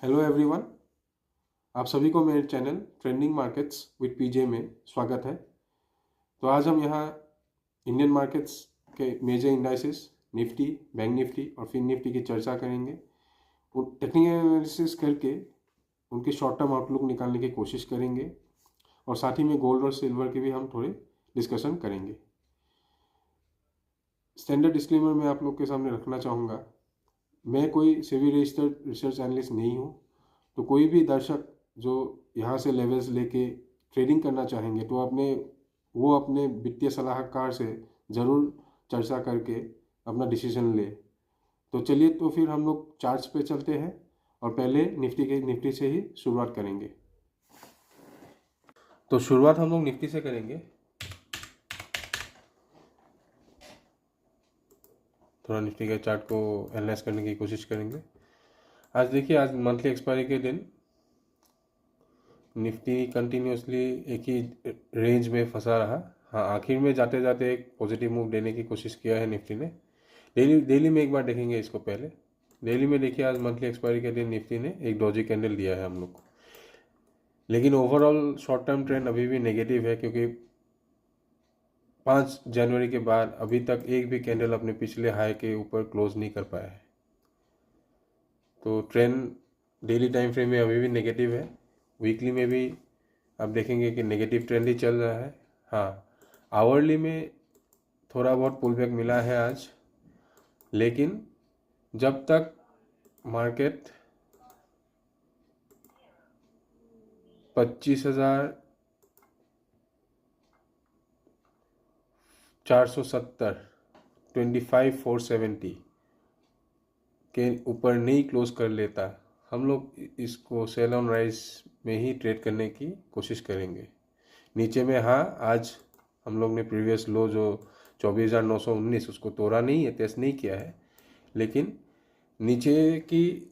Hello everyone, आप सभी को मेरे channel trending markets with PJ में स्वागत है। तो आज हम यहाँ इंडियन मार्केट्स के major indices Nifty, bank Nifty और फिन निफ्टी की चर्चा करेंगे। टेक्निकल एनालिसिस करके उनके शॉर्ट टर्म आउटलुक निकालने की कोशिश करेंगे और साथ ही में गोल्ड और सिल्वर के भी हम थोड़े डिस्कशन करेंगे। स्टैंडर्ड डिस्क्लेमर मैं आप लोग के सामने रखना चाहूँगा, मैं कोई सेबी रजिस्टर्ड रिसर्च एनालिस्ट नहीं हूँ। तो कोई भी दर्शक जो यहाँ से लेवल्स लेके ट्रेडिंग करना चाहेंगे तो वो अपने वित्तीय सलाहकार से ज़रूर चर्चा करके अपना डिसीजन ले। तो चलिए, तो फिर हम लोग चार्ट्स पे चलते हैं और पहले निफ्टी से ही शुरुआत करेंगे। तो शुरुआत हम लोग निफ्टी से करेंगे। थोड़ा निफ्टी के चार्ट को एनालाइज करने की कोशिश करेंगे। आज देखिए, आज मंथली एक्सपायरी के दिन निफ्टी कंटिन्यूसली एक ही रेंज में फंसा रहा। हाँ, आखिर में जाते जाते एक पॉजिटिव मूव देने की कोशिश किया है निफ्टी ने। डेली में एक बार देखेंगे इसको। पहले डेली में देखिए, आज मंथली एक्सपायरी के दिन निफ्टी ने एक डॉजी कैंडल दिया है हम लोग को, लेकिन ओवरऑल शॉर्ट टर्म ट्रेंड अभी भी नेगेटिव है, क्योंकि 5 जनवरी के बाद अभी तक एक भी कैंडल अपने पिछले हाई के ऊपर क्लोज नहीं कर पाया है। तो ट्रेंड डेली टाइम फ्रेम में अभी भी नेगेटिव है। वीकली में भी आप देखेंगे कि नेगेटिव ट्रेंड ही चल रहा है। हाँ, आवरली में थोड़ा बहुत पुल बैक मिला है आज, लेकिन जब तक मार्केट 25,470 25,470 के ऊपर नहीं क्लोज कर लेता, हम लोग इसको सेल ऑन राइज में ही ट्रेड करने की कोशिश करेंगे। नीचे में हाँ, आज हम लोग ने प्रीवियस लो जो 24,919 उसको तोड़ा नहीं है, टेस्ट नहीं किया है, लेकिन नीचे की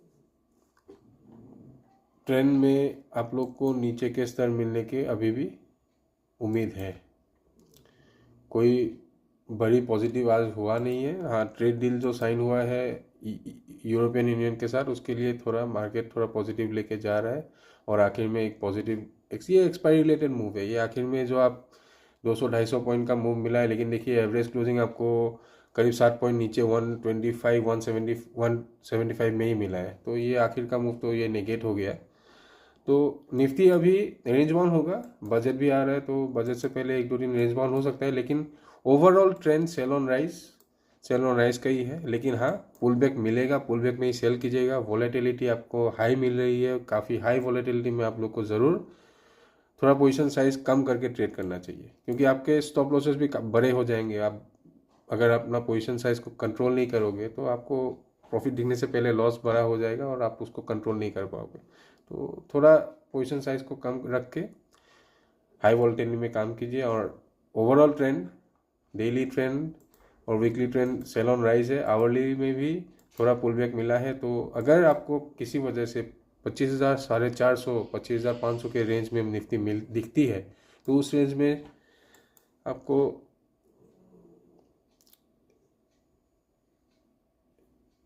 ट्रेंड में आप लोग को नीचे के स्तर मिलने के अभी भी उम्मीद है। कोई बड़ी पॉजिटिव आज हुआ नहीं है। हाँ, ट्रेड डील जो साइन हुआ है यूरोपियन यूनियन के साथ, उसके लिए थोड़ा मार्केट थोड़ा पॉजिटिव लेके जा रहा है। और आखिर में एक पॉजिटिव ये एक्सपायरी रिलेटेड मूव है। ये आखिर में जो आप 200-250 पॉइंट का मूव मिला है, लेकिन देखिए एवरेज क्लोजिंग आपको करीब 7 पॉइंट नीचे 125 175 में ही मिला है। तो ये आखिर का मूव तो ये नेगेट हो गया। तो निफ्टी अभी रेंज बाउंड होगा, बजट भी आ रहा है, तो बजट से पहले 1-2 दिन रेंज बाउंड हो सकता है, लेकिन overall trend sell on rise का ही है। लेकिन हाँ, पुल बैक मिलेगा, पुल बैक में ही सेल कीजिएगा। वॉलेटिलिटी आपको हाई मिल रही है, काफ़ी हाई वॉलेटिलिटी में आप लोग को ज़रूर थोड़ा पोजीशन साइज कम करके ट्रेड करना चाहिए, क्योंकि आपके स्टॉप लॉसेस भी बड़े हो जाएंगे। आप अगर अपना पोजीशन साइज को कंट्रोल नहीं करोगे तो आपको प्रॉफिट दिखने से पहले लॉस बड़ा हो जाएगा और आप उसको कंट्रोल नहीं कर पाओगे। तो थोड़ा पोजीशन साइज को कम रख के हाई वॉलेटिलिटी में काम कीजिए। और ओवरऑल ट्रेंड, डेली ट्रेंड और weekly trend sell on rise है। आवरली में भी थोड़ा पुल बैक मिला है। तो अगर आपको किसी वजह से 25,000, 450, 25,500 के रेंज में निफ्टी दिखती है, तो उस रेंज में आपको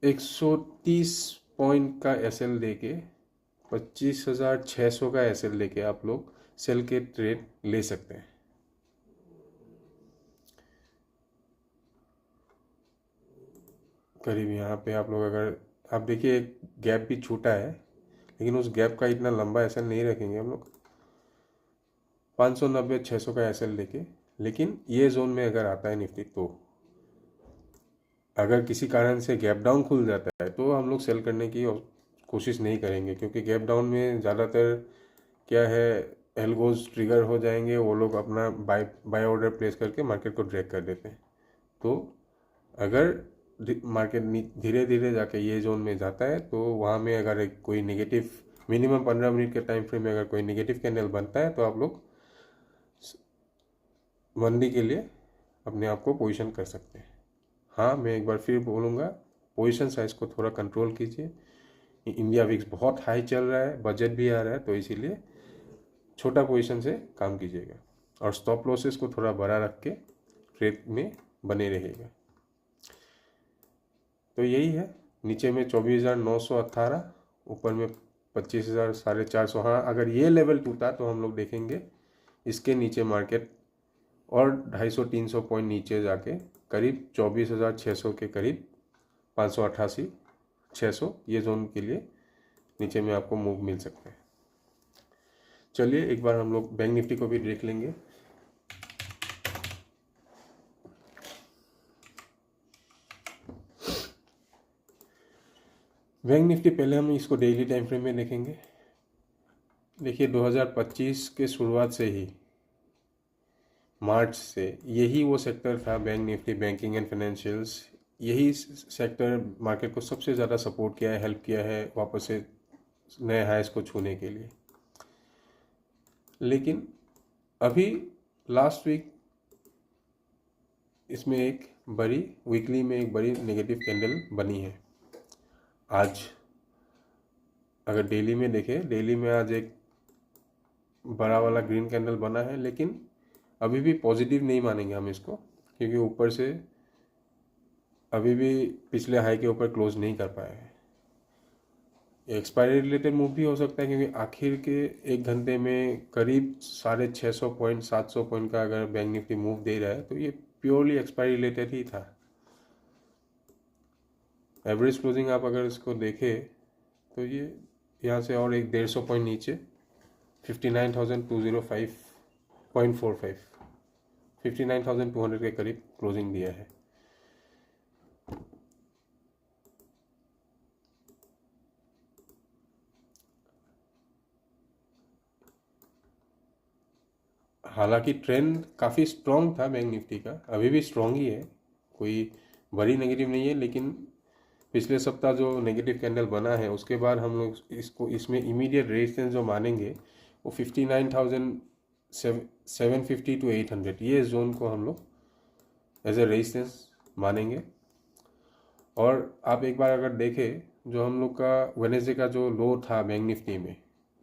130 पॉइंट का एसएल देके 25,600 का एसएल देके आप लोग सेल के ट्रेड ले सकते हैं। करीब यहाँ पे आप लोग अगर आप देखिए, एक गैप भी छूटा है, लेकिन उस गैप का इतना लंबा एसएल नहीं रखेंगे हम लोग। 590-600 का एसएल लेके, लेकिन ये जोन में अगर आता है निफ्टी, तो अगर किसी कारण से गैप डाउन खुल जाता है तो हम लोग सेल करने की कोशिश नहीं करेंगे, क्योंकि गैप डाउन में ज़्यादातर क्या है, एल्गोज ट्रिगर हो जाएंगे, वो लोग अपना बाय ऑर्डर प्लेस करके मार्केट को ड्रैग कर देते हैं। तो अगर मार्केट धीरे धीरे जाके ये जोन में जाता है, तो वहाँ में अगर कोई नेगेटिव मिनिमम 15 मिनट के टाइम फ्रेम में अगर कोई नेगेटिव कैंडल बनता है, तो आप लोग मंदी के लिए अपने आप को पोजीशन कर सकते हैं। हाँ, मैं एक बार फिर बोलूँगा, पोजीशन साइज को थोड़ा कंट्रोल कीजिए। इंडिया विक्स बहुत हाई चल रहा है, बजट भी आ रहा है, तो इसीलिए छोटा पोजीशन से काम कीजिएगा और स्टॉप लॉसेस को थोड़ा बड़ा रख के ट्रेड में बने रहिएगा। तो यही है, नीचे में 24,918, ऊपर में 25,000 450। हाँ, अगर ये लेवल टूटा तो हम लोग देखेंगे इसके नीचे मार्केट और 250-300 पॉइंट नीचे जाके करीब 24,600 के करीब 588 600 ये जोन के लिए नीचे में आपको मूव मिल सकते हैं। चलिए एक बार हम लोग बैंक निफ्टी को भी देख लेंगे। बैंक निफ्टी पहले हम इसको डेली टाइम फ्रेम में देखेंगे। देखिए 2025 के शुरुआत से ही मार्च से यही वो सेक्टर था, bank Nifty, banking and financials, यही सेक्टर मार्केट को सबसे ज़्यादा सपोर्ट किया है, हेल्प किया है वापस से नए हाइस को छूने के लिए। लेकिन अभी लास्ट वीक इसमें एक बड़ी वीकली में एक बड़ी नेगेटिव कैंडल बनी है। आज अगर डेली में देखें, डेली में आज एक बड़ा वाला ग्रीन कैंडल बना है, लेकिन अभी भी पॉजिटिव नहीं मानेंगे हम इसको, क्योंकि ऊपर से अभी भी पिछले हाई के ऊपर क्लोज नहीं कर पाए हैं। एक्सपायरी रिलेटेड मूव भी हो सकता है, क्योंकि आखिर के एक घंटे में करीब 650 पॉइंट 700 पॉइंट का अगर बैंक निफ्टी मूव दे रहा है तो ये प्योरली एक्सपायरी रिलेटेड ही था। एवरेज क्लोजिंग आप अगर इसको देखें तो ये यहाँ से और एक 150 पॉइंट नीचे 59,205.45 59,200 के करीब क्लोजिंग दिया है। हालांकि ट्रेंड काफ़ी स्ट्रॉन्ग था बैंक निफ्टी का, अभी भी स्ट्रॉन्ग ही है, कोई बड़ी नेगेटिव नहीं है। लेकिन पिछले सप्ताह जो नेगेटिव कैंडल बना है उसके बाद हम लोग इसको इसमें इमीडिएट रेजिस्टेंस जो मानेंगे वो 59,750 to 800 ये जोन को हम लोग एज ए रेजिस्टेंस मानेंगे। और आप एक बार अगर देखें, जो हम लोग का वेडनेसडे का जो लो था बैंक निफ्टी में,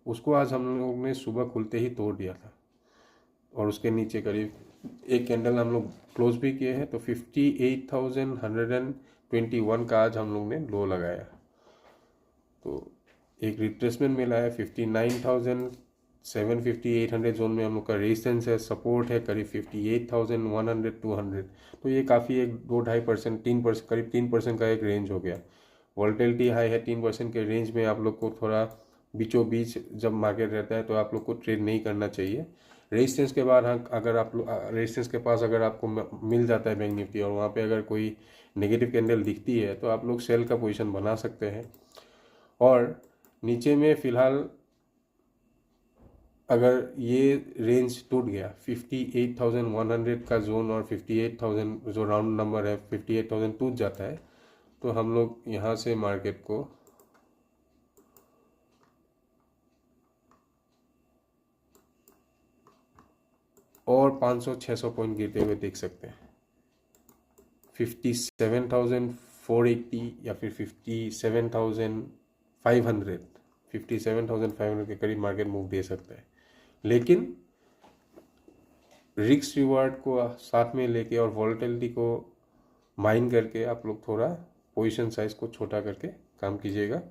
उसको आज हम लोग ने सुबह खुलते ही तोड़ दिया था और उसके नीचे करीब एक कैंडल हम लोग क्लोज भी किए हैं। तो 58,121 का आज हम लोग ने लो लगाया, तो एक रिट्रेसमेंट मिला है। 59,750 800 जोन में हम लोग का रेजिस्टेंस है, सपोर्ट है करीब 58,100 200। तो ये काफ़ी एक 2-2.5% 3% करीब 3% का एक रेंज हो गया। वॉलेटिलिटी हाई है, 3% के रेंज में आप लोग को थोड़ा बीचों बीच जब मार्केट रहता है तो आप लोग को ट्रेड नहीं करना चाहिए। रेजिस्टेंस के बाद अगर आप रेजिस्टेंस के पास अगर आपको मिल जाता है बैंक निफ्टी और वहाँ पे अगर कोई नेगेटिव कैंडल दिखती है तो आप लोग सेल का पोजीशन बना सकते हैं। और नीचे में फ़िलहाल अगर ये रेंज टूट गया 58,100 का जोन और 58,000 जो राउंड नंबर है 58,000 टूट जाता है तो हम लोग यहाँ से मार्केट को और 500-600 पॉइंट गिरते हुए देख सकते हैं। 57,480 या फिर 57,500 के करीब मार्केट मूव दे सकता है। लेकिन रिस्क रिवार्ड को साथ में लेके और वॉलेटिलिटी को माइन करके आप लोग थोड़ा पोजीशन साइज को छोटा करके काम कीजिएगा।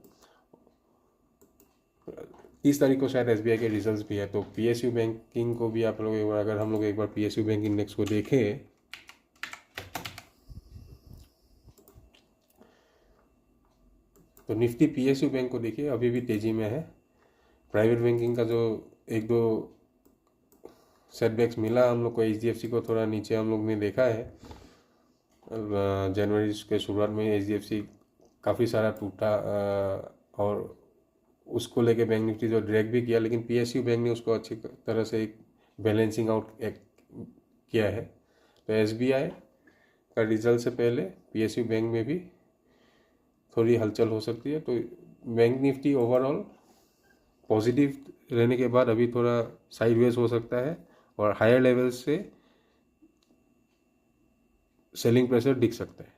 30 तारीख को शायद SBI के रिजल्ट्स भी है, तो PSU बैंकिंग को भी आप लोग एक बार अगर हम लोग एक बार PSU बैंक इंडेक्स को देखें तो निफ्टी PSU बैंक को देखिए अभी भी तेज़ी में है। प्राइवेट बैंकिंग का जो एक दो सेटबैक्स मिला हम लोग को, HDFC को थोड़ा नीचे हम लोग ने देखा है। जनवरी के शुरुआत में HDFC काफ़ी सारा टूटा और उसको लेके बैंक निफ्टी जो ड्रैग भी किया, लेकिन PSU बैंक ने उसको अच्छी तरह से एक बैलेंसिंग आउट किया है। तो SBI का रिजल्ट से पहले PSU बैंक में भी थोड़ी हलचल हो सकती है। तो बैंक निफ्टी ओवरऑल पॉजिटिव रहने के बाद अभी थोड़ा साइडवेज हो सकता है और हायर लेवल से सेलिंग प्रेशर दिख सकता है।